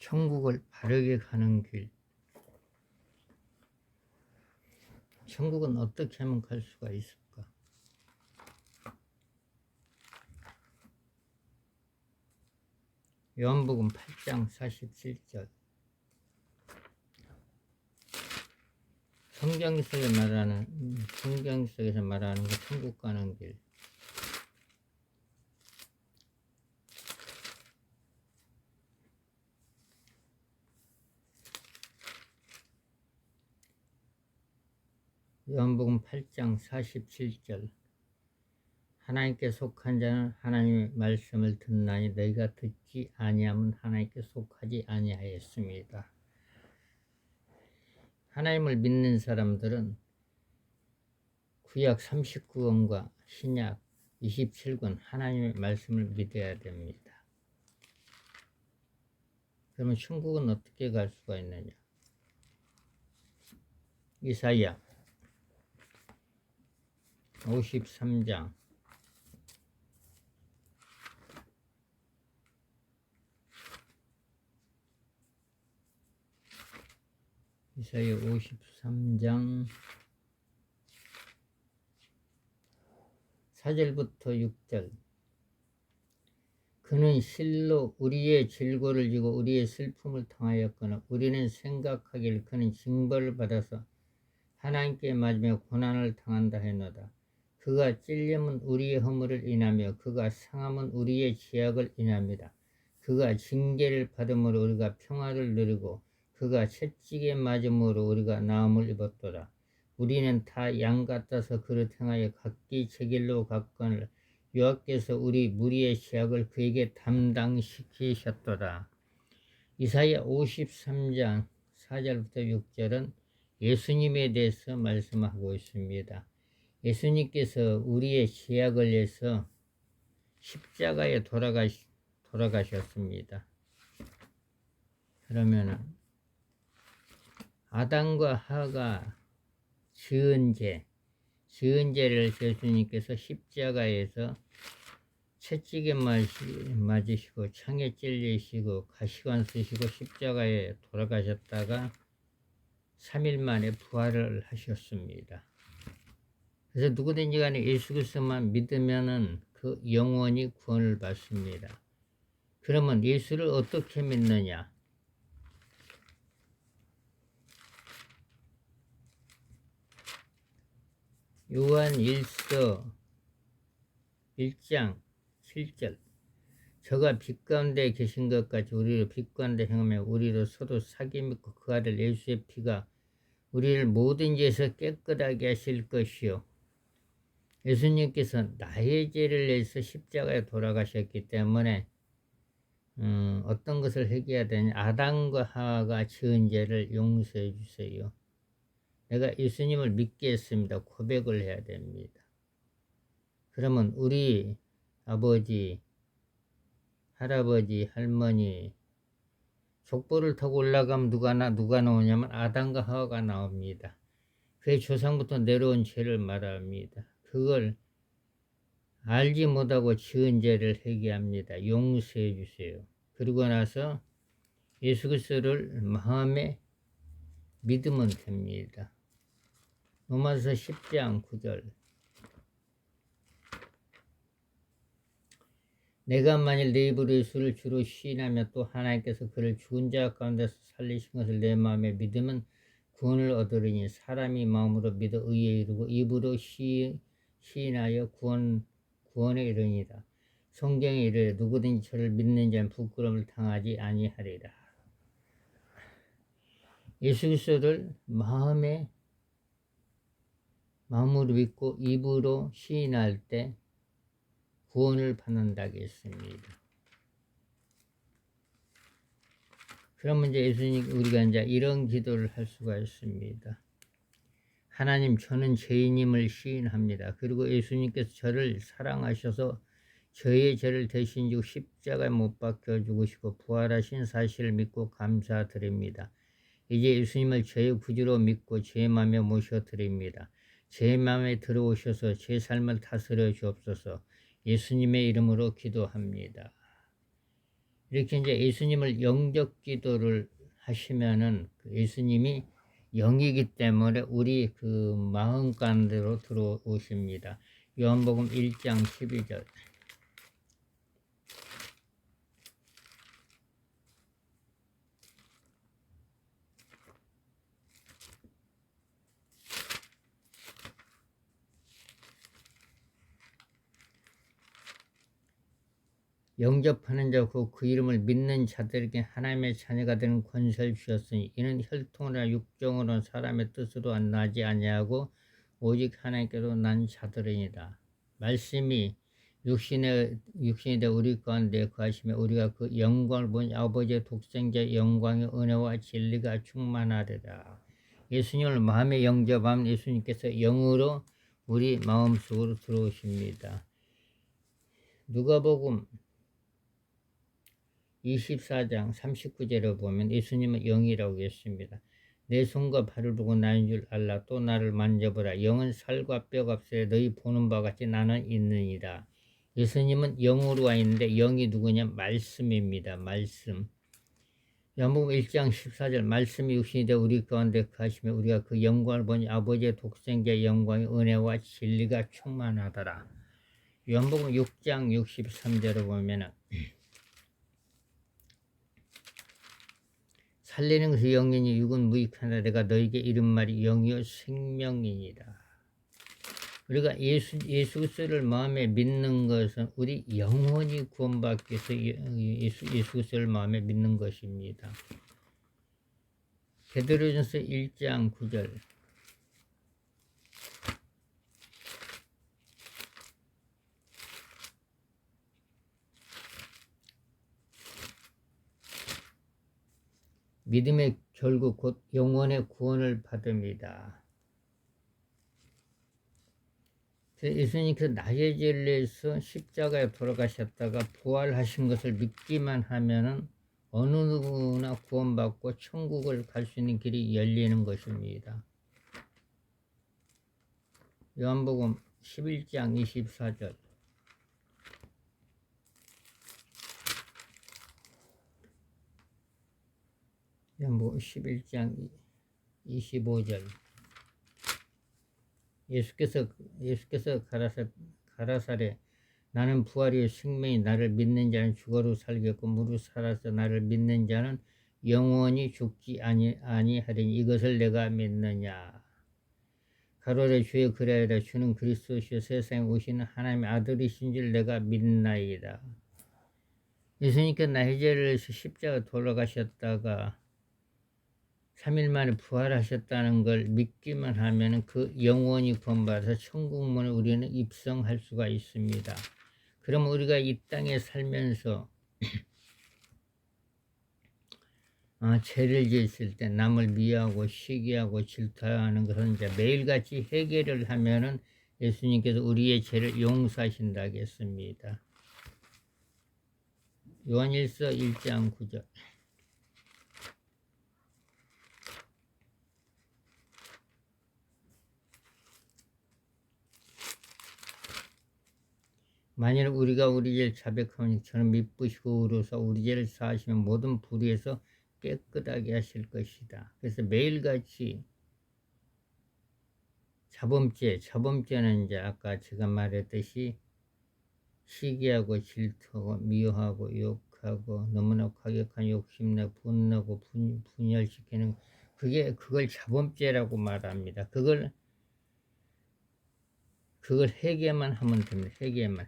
천국을 바르게 가는 길. 천국은 어떻게 하면 갈 수가 있을까? 요한복음 8장 47절. 성경 속에서 말하는 거 천국 가는 길. 요한복음 8장 47절. 하나님께 속한 자는 하나님의 말씀을 듣나니 너희가 듣지 아니하면 하나님께 속하지 아니하였습니다. 하나님을 믿는 사람들은 구약 39권과 신약 27권 하나님의 말씀을 믿어야 됩니다. 그러면 천국은 어떻게 갈 수가 있느냐? 이사야 53장 이사야 53장 4절부터 6절. 그는 실로 우리의 질고를 지고 우리의 슬픔을 당하였거나 우리는 생각하길 그는 징벌을 받아서 하나님께 맞으며 고난을 당한다 했노라. 그가 찔림은 우리의 허물을 인하며 그가 상함은 우리의 죄악을 인합니다. 그가 징계를 받음으로 우리가 평화를 누리고 그가 채찍에 맞음으로 우리가 나음을 입었도다. 우리는 다 양 같아서 그릇 행하여 각기 제 길로 갔거늘 여호와께서 우리 무리의 죄악을 그에게 담당시키셨도다. 이사야 53장 4절부터 6절은 예수님에 대해서 말씀하고 있습니다. 예수님께서 우리의 죄악을 위해서 십자가에 돌아가셨습니다. 그러면은 아담과 하가 지은 죄를 예수님께서 십자가에서 채찍에 맞으시고 창에 찔리시고 가시관 쓰시고 십자가에 돌아가셨다가 3일 만에 부활을 하셨습니다. 그래서 누구든지 간에 예수 그리스도만 믿으면은 그 영원히 구원을 받습니다. 그러면 예수를 어떻게 믿느냐? 요한 1서 1장 7절. 저가 빛 가운데 계신 것 같이 우리를 빛 가운데 행하며 우리로 서로 사귐 믿고 그 아들 예수의 피가 우리를 모든 죄에서 깨끗하게 하실 것이요. 예수님께서 나의 죄를 위해서 십자가에 돌아가셨기 때문에 어떤 것을 해결해야 되냐? 아담과 하와가 지은 죄를 용서해 주세요. 내가 예수님을 믿겠습니다. 고백을 해야 됩니다. 그러면 우리 아버지, 할아버지, 할머니 족보를 타고 올라가면 누가 나오냐면 아담과 하와가 나옵니다. 그의 조상부터 내려온 죄를 말합니다. 그걸 알지 못하고 지은 죄를 회개합니다. 용서해 주세요. 그리고 나서 예수 그리스도를 마음에 믿으면 됩니다. 로마서 10장 9절. 내가 만일 내 입으로 예수를 주로 시인하며 또 하나님께서 그를 죽은 자 가운데서 살리신 것을 내 마음에 믿으면 구원을 얻으리니 사람이 마음으로 믿어 의에 이르고 입으로 시인하여 구원에 이르니라. 성경에 이르되 누구든지 저를 믿는 자는 부끄러움을 당하지 아니하리라. 예수 그리스도를 마음으로 믿고 입으로 시인할 때 구원을 받는다고 했습니다. 그러면 이제 우리가 이제 이런 기도를 할 수가 있습니다. 하나님, 저는 죄인임을 시인합니다. 그리고 예수님께서 저를 사랑하셔서 저의 죄를 대신 지고 십자가에 못 박혀 죽으시고 부활하신 사실을 믿고 감사드립니다. 이제 예수님을 저의 구주로 믿고 제 마음에 모셔드립니다. 제 마음에 들어오셔서 제 삶을 다스려 주옵소서. 예수님의 이름으로 기도합니다. 이렇게 이제 예수님을 영접 기도를 하시면은 그 예수님이 영이기 때문에 우리 그 마음 가운데로 들어오십니다. 요한복음 1장 12절. 영접하는 자 그 이름을 믿는 자들에게 하나님의 자녀가 되는 권세를 주셨으니 이는 혈통이나 육정으로 사람의 뜻으로 나지 아니하고 오직 하나님께로 난 자들이니라. 말씀이 육신이 되어 우리 가운데 거하시며 우리가 그 영광을 본 아버지의 독생자의 영광의 은혜와 진리가 충만하리라. 예수님을 마음에 영접하면 예수님께서 영으로 우리 마음속으로 들어오십니다. 누가복음 24장 39절에 보면 예수님은 영이라고 했습니다. 내 손과 발을 보고 나인 줄 알라. 또 나를 만져보라. 영은 살과 뼈가 없으되 너희 보는 바와 같이 나는 있느니라. 예수님은 영으로 와 있는데 영이 누구냐? 말씀입니다. 말씀. 요한복음 1장 14절 말씀이 육신이 되어 우리 가운데 거하시며 우리가 그 영광을 보니 아버지의 독생자의 영광의 은혜와 진리가 충만하더라. 요한복음 6장 63절에 보면은 살리는 것이 영이니 육은 무익하나 내가 너에게 이른 말이 영이요 생명이니라. 우리가 예수 그리스도를 마음에 믿는 것은 우리 영혼이 구원받기 위해서 예수 그리스도를 마음에 믿는 것입니다. 베드로전서 1장 9절. 믿음의 결국 곧 영혼의 구원을 받습니다. 예수님께서 나의 죄를 위해서 십자가에 돌아가셨다가 부활하신 것을 믿기만 하면은 어느 누구나 구원받고 천국을 갈 수 있는 길이 열리는 것입니다. 요한복음 11장 24절. 요한복음 11장 25절. 예수께서 가라사대 나는 부활이요 생명이 나를 믿는 자는 죽어도 살겠고 무릇 살아서 나를 믿는 자는 영원히 죽지 아니하리니 이것을 내가 믿느냐. 가로되 주여 그리하여라. 주는 그리스도시요 세상에 오시는 하나님의 아들이신 줄 내가 믿나이다. 예수님께서 나의 죄를 위해서 십자가 돌아가셨다가 3일 만에 부활하셨다는 걸 믿기만 하면 그 영원히 구원받아서 천국문에 우리는 입성할 수가 있습니다. 그럼 우리가 이 땅에 살면서 죄를 지었을 때 남을 미워하고 시기하고 질투하는 것은 이제 매일같이 해결을 하면은 예수님께서 우리의 죄를 용서하신다고 했습니다. 요한일서 1장 9절. 만일 우리가 우리 죄를 자백하면 저는 미쁘시고 의로서 우리 죄를 사하시면 모든 불의에서 깨끗하게 하실 것이다. 그래서 매일같이 자범죄는 이제 아까 제가 말했듯이 시기하고 질투하고 미워하고 욕하고 너무나 과격한 욕심내 분노하고 분열시키는 그걸 자범죄라고 말합니다. 그걸 회개만 하면 됩니다.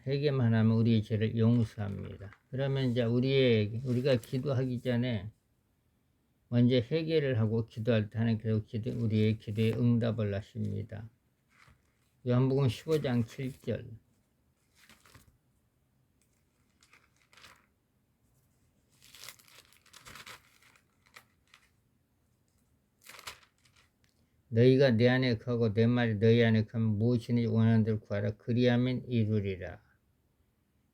회개만 하면 우리의 죄를 용서합니다. 그러면 이제 우리가 기도하기 전에 먼저 회개를 하고 기도할 때 하나님께서 우리의 기도에 응답을 하십니다. 요한복음 15장 7절. 너희가 내 안에 거하고 내 말이 너희 안에 거하면 무엇이든지 원하는 대로 구하라. 그리하면 이루리라.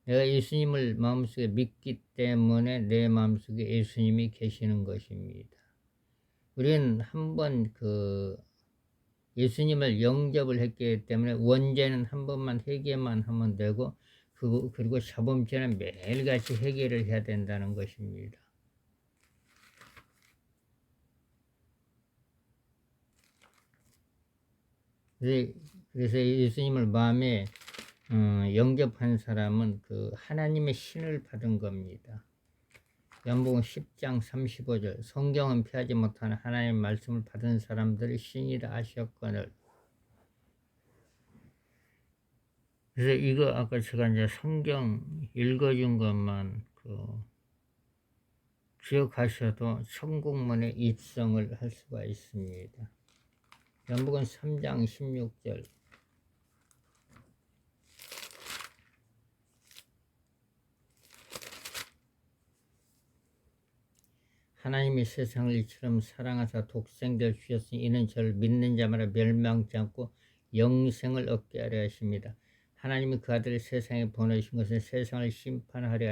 내가 예수님을 마음속에 믿기 때문에 내 마음속에 예수님이 계시는 것입니다. 우리는 한번 예수님을 영접을 했기 때문에 원죄는 한 번만 회개만 하면 되고 그리고 사범죄는 매일같이 해결을 해야 된다는 것입니다. 그래서 예수님을 마음에 영접한 사람은 그 하나님의 신을 받은 겁니다. 요한복음 10장 35절 성경은 피하지 못하는 하나님의 말씀을 받은 사람들이 신이라 하셨거늘. 그래서 이거 아까 제가 이제 성경 읽어준 것만 기억하셔도 천국문에 입성을 할 수가 있습니다. 요한복음 3장 16절 하나님이 세상을 이처럼 사랑하사 독생자를 주셨으니 이는 저를 믿는 자마다 멸망치 않고 영생을 얻게 하려 하십니다. 하나님이 그 아들을 세상에 보내신 것은 세상을 심판하려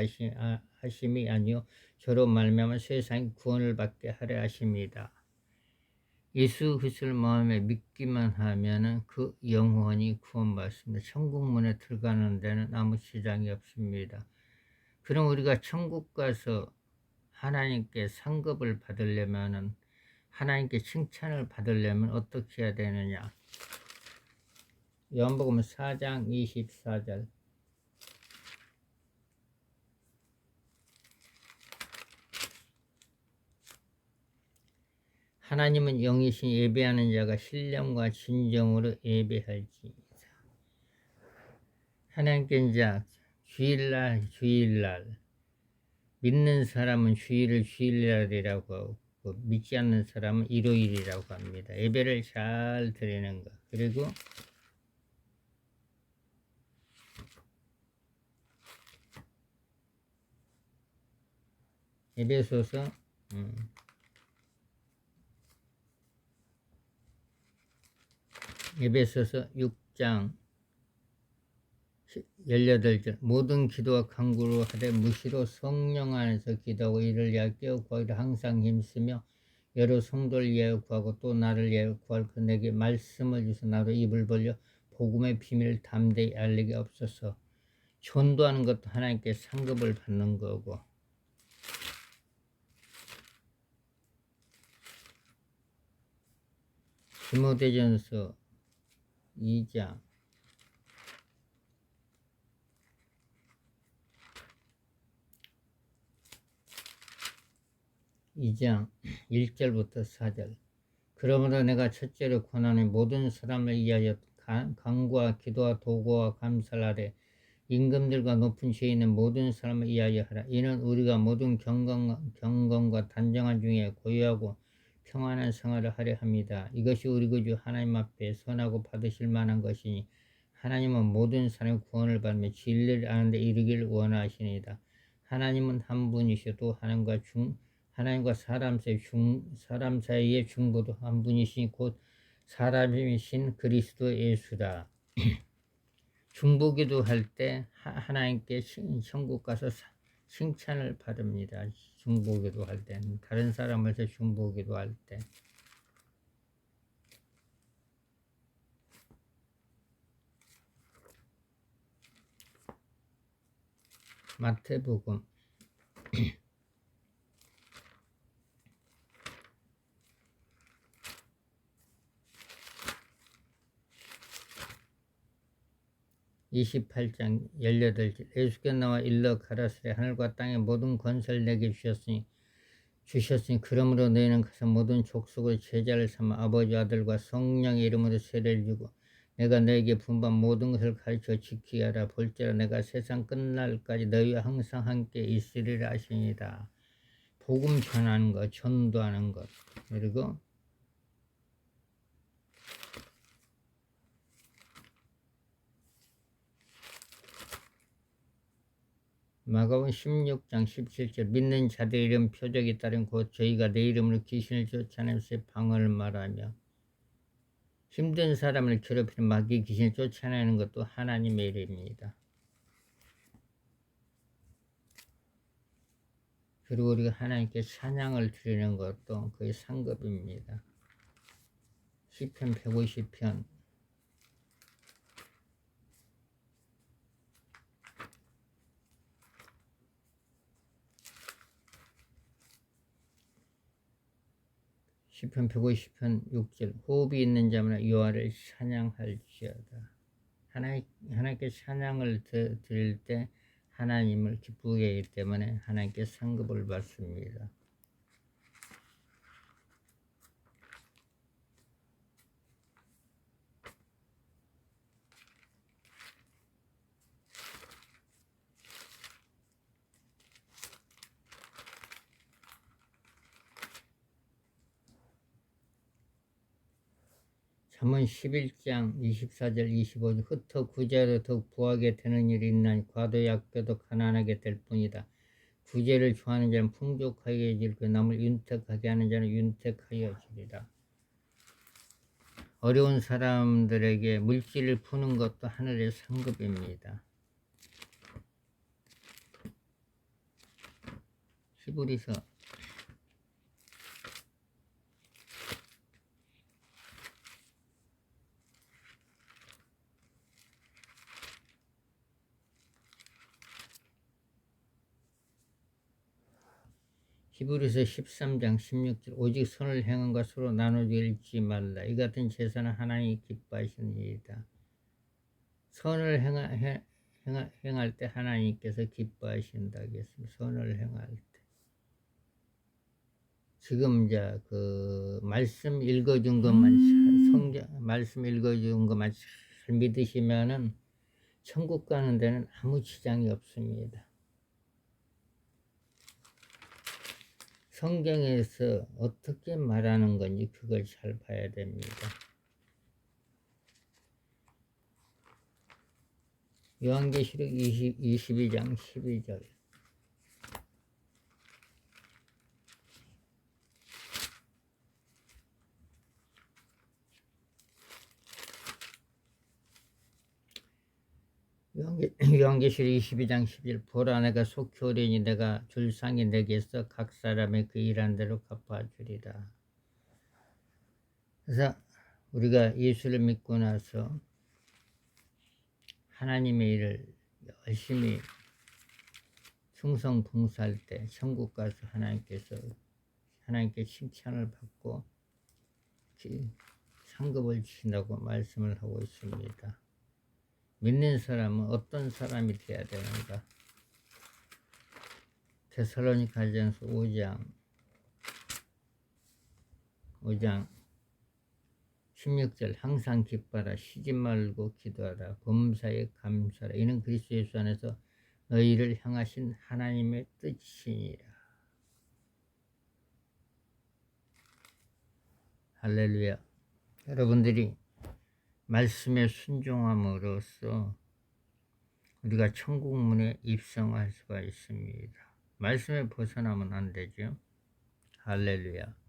하심이 아니요 저로 말미암아 세상이 구원을 받게 하려 하십니다. 예수 그리스도를 마음에 믿기만 하면은 그 영혼이 구원받습니다. 천국문에 들어가는 데는 아무 지장이 없습니다. 그럼 우리가 천국 가서 하나님께 상급을 받으려면은 하나님께 칭찬을 받으려면 어떻게 해야 되느냐? 요한복음 4장 24절 하나님은 영이신 예배하는 자가 신령과 진정으로 예배할지니라. 하나님께 이제 주일날 믿는 사람은 주일을 주일날이라고 하고 믿지 않는 사람은 일요일이라고 합니다. 예배를 잘 드리는 것. 그리고 에베소서 6장 18절 모든 기도와 간구로 하되 무시로 성령 안에서 기도하고 이를 위하여 깨어 구하기를 항상 힘쓰며 여러 성도를 위하여 구하고 또 나를 위하여 구할 그 내게 말씀을 주셔 나로 입을 벌려 복음의 비밀을 담대히 알리게 없어서. 전도하는 것도 하나님께 상급을 받는 거고 디모데전서 2장 1절부터 4절 그러므로 내가 첫째로 권하는 모든 사람을 위하여 간구와 기도와 도구와 감사를 하되 임금들과 높은 지혜 있는 모든 사람을 위하여 하라. 이는 우리가 모든 경건과 단정한 중에 고요하고 평안한 생활을 하려 합니다. 이것이 우리 구주 하나님 앞에 선하고 받으실 만한 것이니 하나님은 모든 사람의 구원을 받으며 진리를 아는 데 이르기를 원하시니다. 하나님은 한 분이시오. 또 하나님과 사람 사이의 중보도 한 분이시니 곧 사람이신 그리스도 예수라. 중보기도 할 때 하나님께 천국 가서 칭찬을 받습니다. 중보기도 할 때, 다른 사람한테 중보기도 할 때. 마태복음 28장 18절 예수께서 나와 일러 가라사대 하늘과 땅의 모든 권세를 내게 주셨으니 그러므로 너희는 가서 모든 족속의 제자를 삼아 아버지 아들과 성령의 이름으로 세례를 주고 내가 너에게 분반 모든 것을 가르쳐 지키게 하라. 볼지라 내가 세상 끝날까지 너희와 항상 함께 있으리라 하시니라. 복음 전하는 것, 전도하는 것. 그리고 마가복음 16장 17절 믿는 자들 이름 표적이 따른 곧 저희가 내 이름으로 귀신을 쫓아내면서 방언을 말하며 힘든 사람을 괴롭히는 마귀 귀신을 쫓아내는 것도 하나님의 일입니다. 그리고 우리가 하나님께 찬양을 드리는 것도 그의 상급입니다. 시편 150편 시편 150편 6절 호흡이 있는 자마다 여호와를 찬양할지어다. 하나님께 찬양을 드릴 때 하나님을 기쁘게 하기 때문에 하나님께 상급을 받습니다. 잠언 11장 24절 25절 흩어 구제로 더욱 부하게 되는 일이 있나니 과도 약겨도 가난하게 될 뿐이다. 구제를 좋아하는 자는 풍족하게 해질고 남을 윤택하게 하는 자는 윤택하여 주리라. 어려운 사람들에게 물질을 푸는 것도 하늘의 상급입니다. 히브리서 13장 16절 오직 선을 행함과 서로 나누지 잃지 말라. 이 같은 제사는 하나님이 기뻐하시는 일이다. 선을 행할 때 하나님께서 기뻐하신다 하겠습니다. 선을 행할 때. 지금 이제 그 말씀 읽어준 것만 말씀 읽어준 것만 잘 믿으시면은 천국 가는 데는 아무 지장이 없습니다. 성경에서 어떻게 말하는 건지 그걸 잘 봐야 됩니다. 요한계시록 22장 12절 요한계시록 22장 10절 보라 내가 속히 오리니 내가 줄 상이 내게서 각 사람의 그 일한 대로 갚아주리라. 그래서 우리가 예수를 믿고 나서 하나님의 일을 열심히 충성 봉사할 때 천국 가서 하나님께 칭찬을 받고 상급을 주신다고 말씀을 하고 있습니다. 믿는 사람은 어떤 사람이 되어야 되는가? 데살로니가전서 5장 16절 항상 기뻐하라 쉬지 말고 기도하라 범사에 감사하라 이는 그리스도 예수 안에서 너희를 향하신 하나님의 뜻이니라. 할렐루야. 여러분들이 말씀에 순종함으로써 우리가 천국문에 입성할 수가 있습니다. 말씀에 벗어나면 안 되죠. 할렐루야.